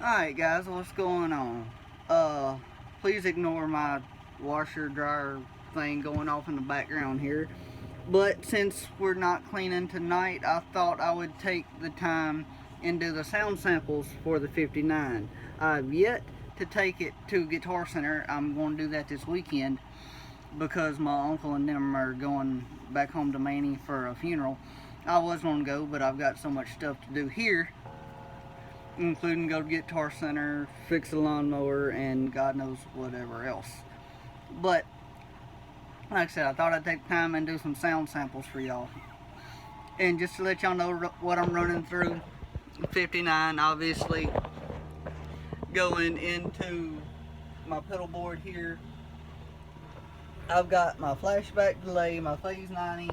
Alright guys, what's going on? Please ignore my washer dryer thing going off in the background here. But since we're not cleaning tonight, I thought I would take the time and do the sound samples for the 59. I've yet to take it to Guitar Center. I'm going to do that this weekend because my uncle and them are going back home to Manny for a funeral. I was going to go, but I've got so much stuff to do here, including go to Guitar Center, fix a lawnmower, and God knows whatever else. But like I said, I thought I'd take time and do some sound samples for y'all. And just to let y'all know what I'm running through, 59 obviously going into my pedal board here. I've got my flashback delay, my phase 90,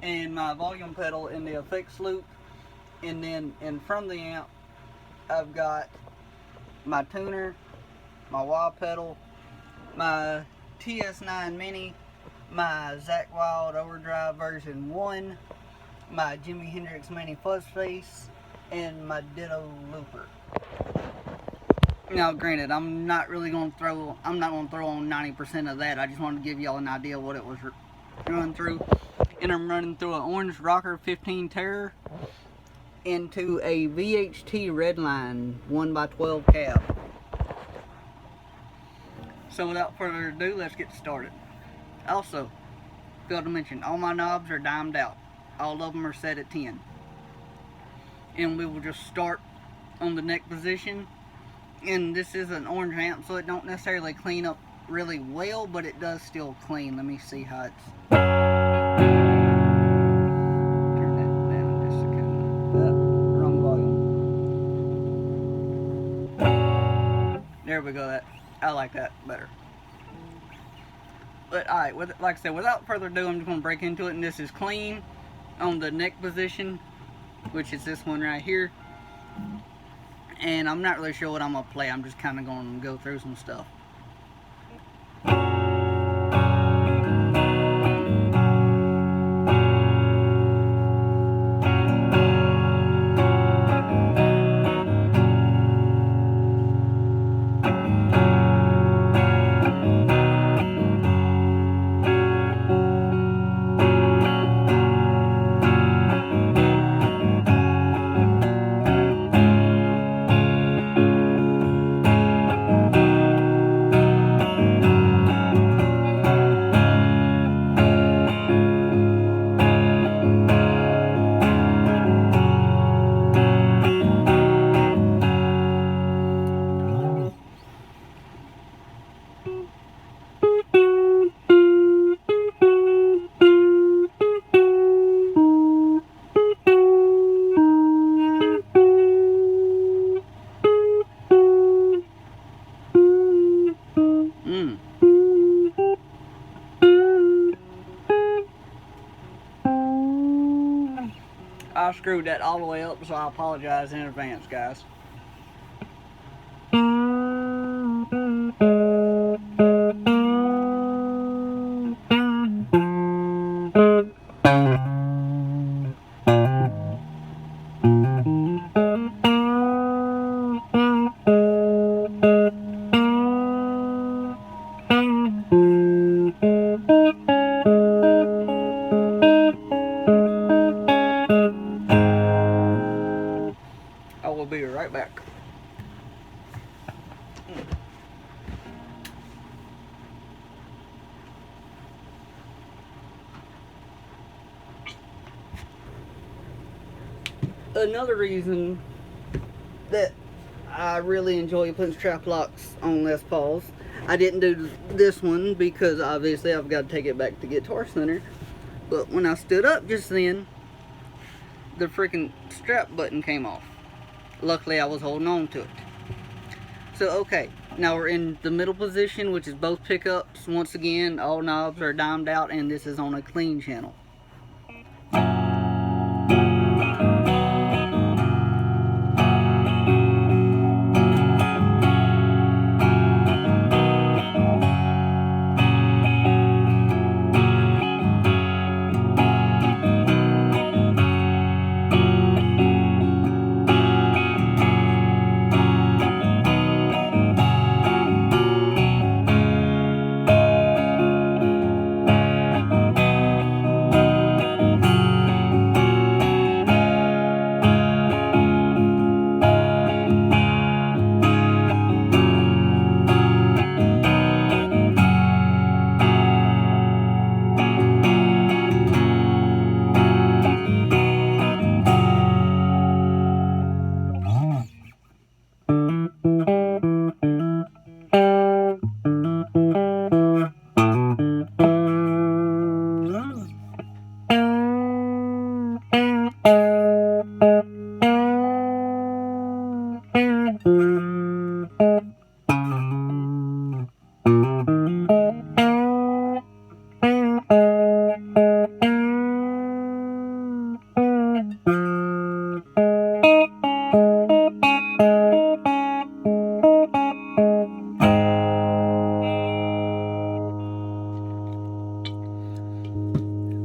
and my volume pedal in the effects loop. And then in front of the amp, I've got my tuner, my wah pedal, my TS9 Mini, my Zakk Wylde Overdrive version 1, my Jimi Hendrix Mini Fuzz Face, and my Ditto looper. Now granted, I'm not going to throw on 90% of that. I just wanted to give y'all an idea of what it was running through. And I'm running through an Orange Rocker 15 Terror into a VHT Redline 1x12 cab. So without further ado, let's get started. Also, failed to mention, all my knobs are dimed out. All of them are set at 10. And we will just start on the neck position. And this is an orange amp, so it don't necessarily clean up really well, but it does still clean. Let me see how it's... Turn that down just a second. Wrong volume. There we go. I like that better. But alright, like I said, without further ado, I'm just going to break into it. And this is clean on the neck position, which is this one right here. And I'm not really sure what I'm going to play. I'm just kind of going to go through some stuff. I screwed that all the way up, so I apologize in advance, guys. I will be right back. Another reason that I really enjoy putting strap locks on Les Pauls, I didn't do this one because obviously I've got to take it back to Guitar Center, but when I stood up just then, the freaking strap button came off. Luckily I was holding on to it. So okay, now we're in the middle position, which is both pickups. Once again, all knobs are dimed out, and this is on a clean channel.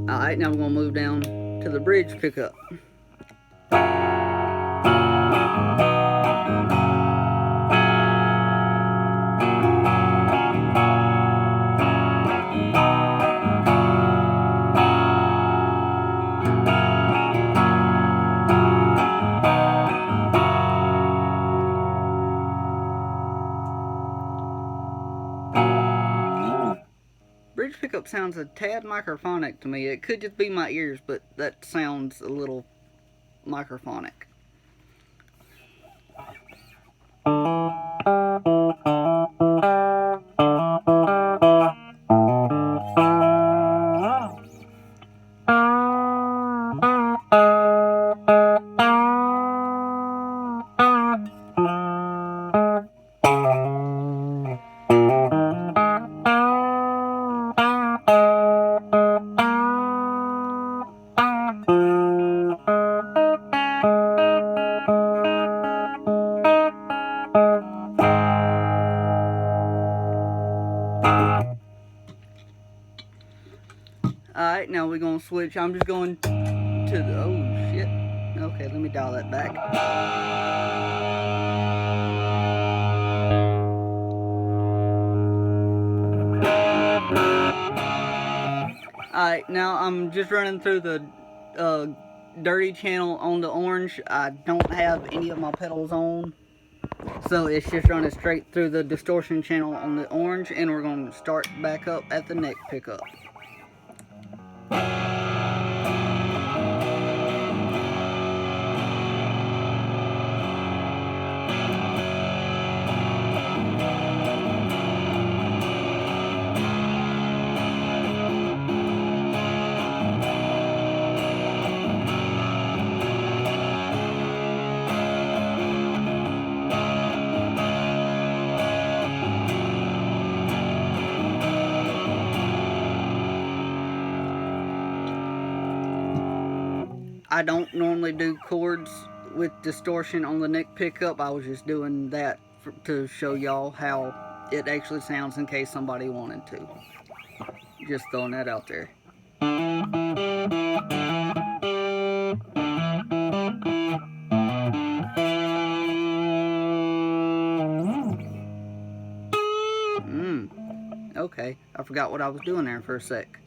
Alright, now we're going to move down to the bridge pickup. Bridge pickup sounds a tad microphonic to me. It could just be my ears, but that sounds a little microphonic. Alright, now we're going to switch. I'm just going to the... Oh, shit. Okay, let me dial that back. Alright, now I'm just running through the dirty channel on the orange. I don't have any of my pedals on, so it's just running straight through the distortion channel on the orange, and we're going to start back up at the neck pickup. I don't normally do chords with distortion on the neck pickup. I was just doing that to show y'all how it actually sounds in case somebody wanted to. Just throwing that out there. Okay, I forgot what I was doing there for a sec.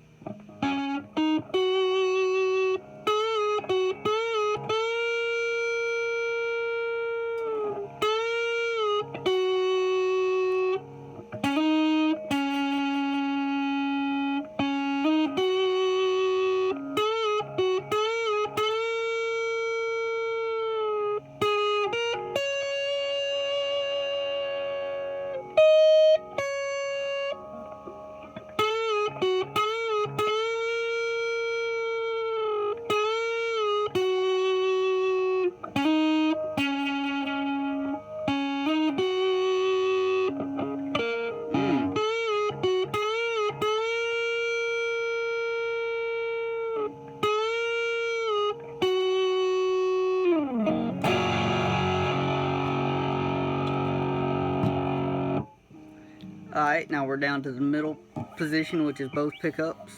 Alright, now we're down to the middle position, which is both pickups.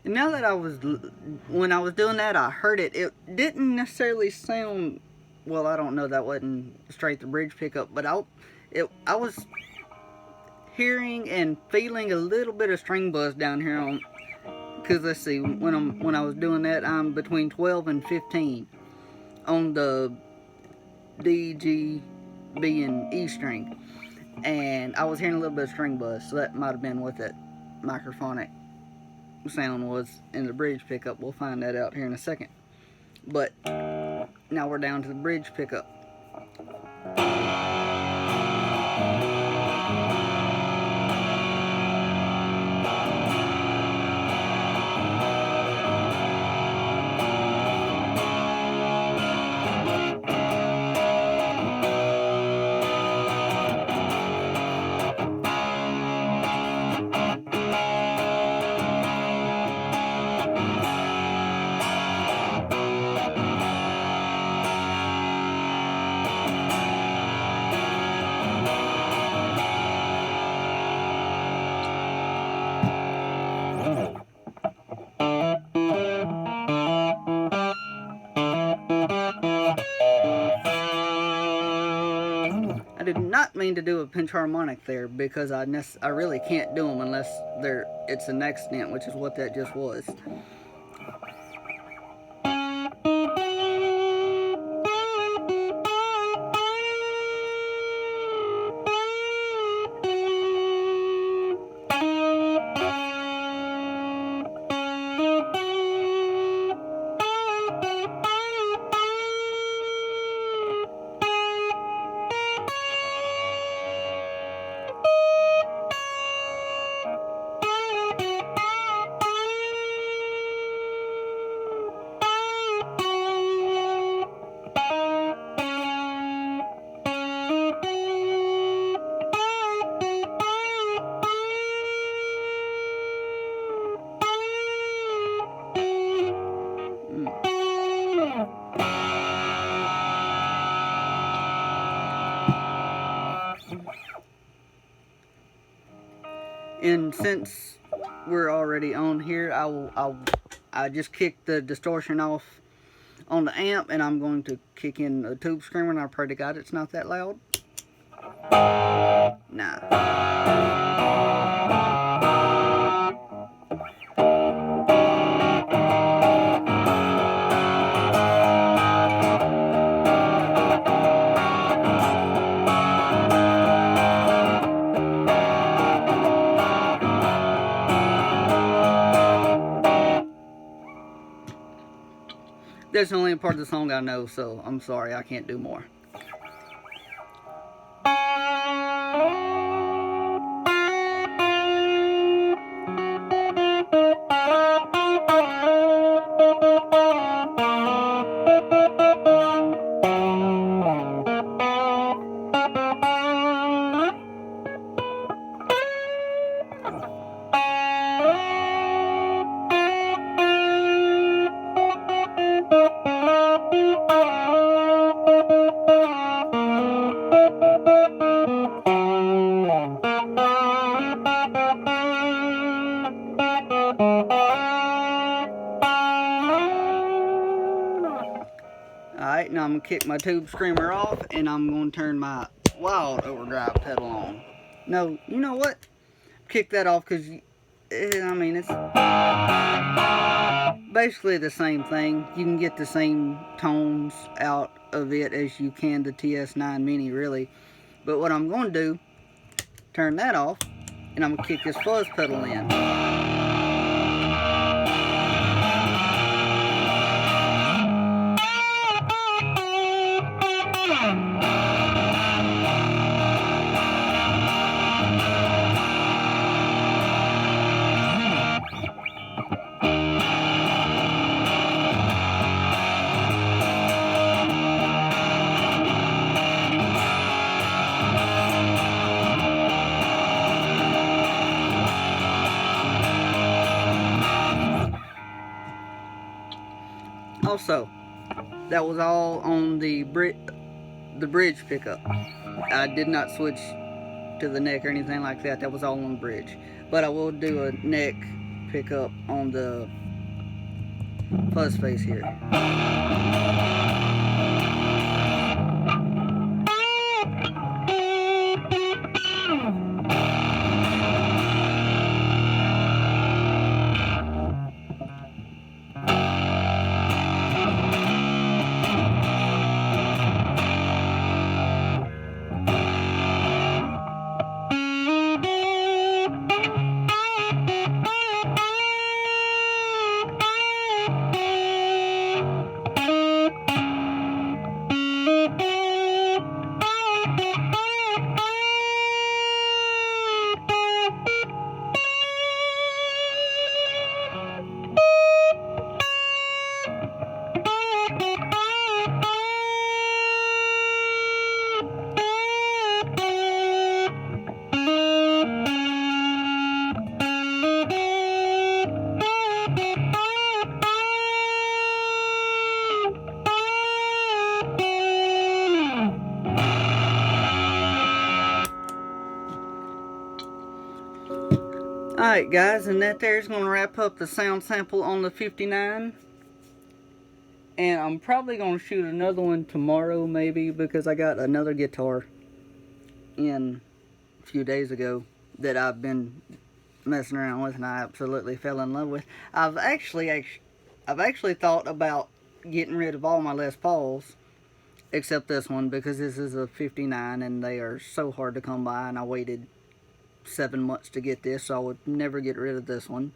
And now that when I was doing that, I heard it. It didn't necessarily sound, well, I don't know, that wasn't straight the bridge pickup, but I was hearing and feeling a little bit of string buzz down here on, because let's see, when I was doing that, I'm between 12 and 15 on the D, G, B, and E string, and I was hearing a little bit of string buzz, so that might have been what that microphonic sound was in the bridge pickup. We'll find that out here in a second. But now we're down to the bridge pickup. I did not mean to do a pinch harmonic there, because I really can't do them unless it's an accident, which is what that just was. And since we're already on here, I just kicked the distortion off on the amp, and I'm going to kick in a tube screamer, and I pray to God it's not that loud. Nah. That's the only part of the song I know, so I'm sorry, I can't do more. Alright, now I'm going to kick my tube screamer off, and I'm going to turn my wild overdrive pedal on. No, you know what? Kick that off, because, I mean, it's basically the same thing. You can get the same tones out of it as you can the TS9 Mini, really. But what I'm going to do, turn that off, and I'm going to kick this fuzz pedal in. Also, that was all on the bridge pickup. I did not switch to the neck or anything like that. That was all on the bridge. But I will do a neck pick up on the fuzz face here. Alright guys, and that there is going to wrap up the sound sample on the 59. And I'm probably going to shoot another one tomorrow maybe, because I got another guitar in a few days ago that I've been messing around with and I absolutely fell in love with. I've actually thought about getting rid of all my Les Pauls except this one, because this is a 59 and they are so hard to come by, and I waited 7 months to get this, so I would never get rid of this one.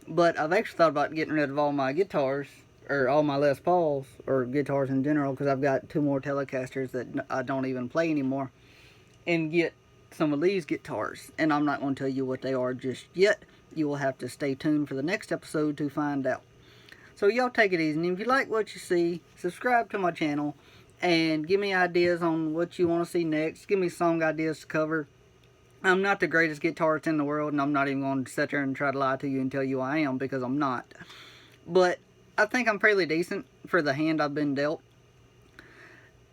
But I've actually thought about getting rid of all my guitars, or all my Les Pauls, or guitars in general, because I've got 2 more Telecasters that I don't even play anymore, and get some of these guitars. And I'm not going to tell you what they are just yet. You will have to stay tuned for the next episode to find out. So y'all take it easy, and if you like what you see, subscribe to my channel, and give me ideas on what you want to see next. Give me song ideas to cover. I'm not the greatest guitarist in the world, and I'm not even going to sit there and try to lie to you and tell you I am, because I'm not. But I think I'm fairly decent for the hand I've been dealt.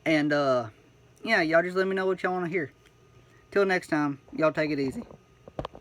And, yeah, y'all just let me know what y'all want to hear. Till next time, y'all take it easy.